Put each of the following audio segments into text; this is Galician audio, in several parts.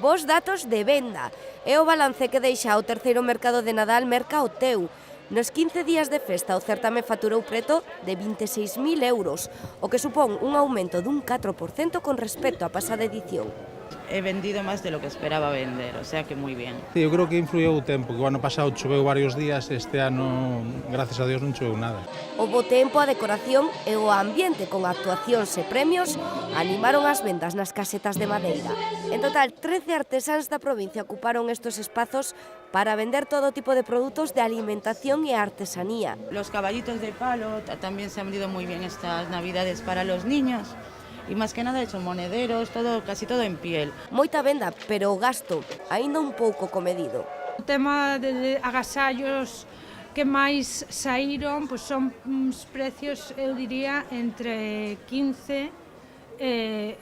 Bos datos de venda. É o balance que deixa o terceiro mercado de Nadal Mercaoteu. Nos 15 días de festa o certame faturou preto de 26.000 euros, o que supón un aumento dun 4% con respecto á pasada edición. He vendido más de lo que esperaba vender, o sea que muy bien. Sí, eu creo que influiu o tempo, que o ano pasado choveu varios días, este ano, gracias a Dios, non choveu nada. O bo tempo, a decoración e o ambiente con actuacións e premios animaron as vendas nas casetas de madeira. En total, 13 artesáns da provincia ocuparon estos espazos para vender todo tipo de produtos de alimentación e artesanía. Los caballitos de palo también se han vendido muy bien estas navidades para los niños. Y más que nada hecho monederos, casi todo en piel. Moita venda, pero o gasto aínda un pouco comedido. O tema de agasallos que máis saíron pois son uns precios, eu diría, entre 15 e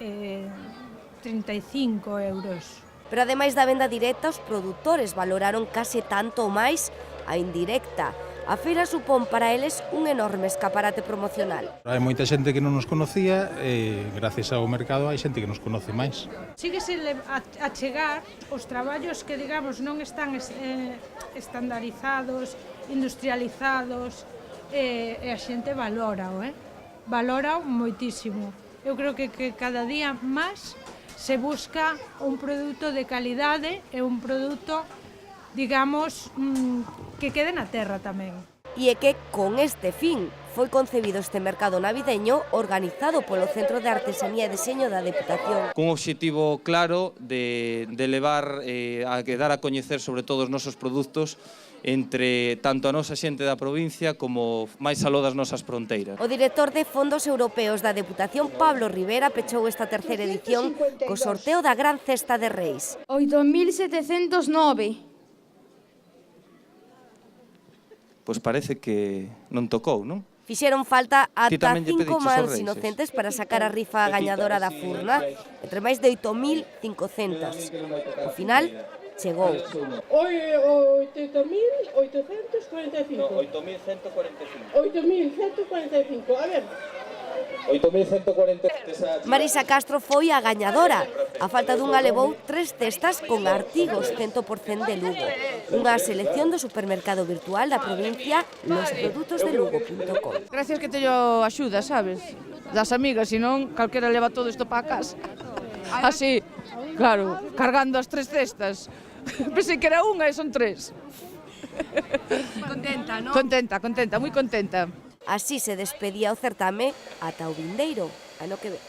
35 euros. Pero ademais da venda directa, os produtores valoraron case tanto ou máis a indirecta. A feira supón para eles un enorme escaparate promocional. Hai moita xente que non nos conocía e gracias ao mercado hai xente que nos conoce máis. Síguese a chegar os traballos que, digamos, non están estandarizados, industrializados, e a xente valórao, valórao moitísimo. Eu creo que cada día máis se busca un produto de calidade e un produto, digamos, que quede na terra tamén. E é que, con este fin, foi concebido este mercado navideño organizado polo Centro de Artesanía e Deseño da Deputación. Cun obxectivo claro de levar a dar a coñecer sobre todo os nosos produtos entre tanto a nosa xente da provincia como máis aló das nosas fronteiras. O director de Fondos Europeos da Deputación, Pablo Rivera, pechou esta terceira edición co sorteo da Gran Cesta de Reis. 8.709. Pois parece que non tocou, non? Fixeron falta ata 5 mans Reis, inocentes para sacar a rifa gañadora da furna, entre máis de 8.500. Ao final, chegou. 8.845. 8.145. 8.145, a ver. 8.140. Marisa Castro foi a gañadora. A falta dunha levou 3 cestas con artigos 100% de Lugo. Unha selección do supermercado virtual da provincia losprodutosdelugo.com. Gracias que teño axuda, sabes? Das amigas, senón calquera leva todo isto para casa. Así, claro, cargando as 3 cestas. Pensei que era unha e son 3. Contenta, non? Contenta, moi contenta. Así se despedía o certame ata o vindeiro ano que ven.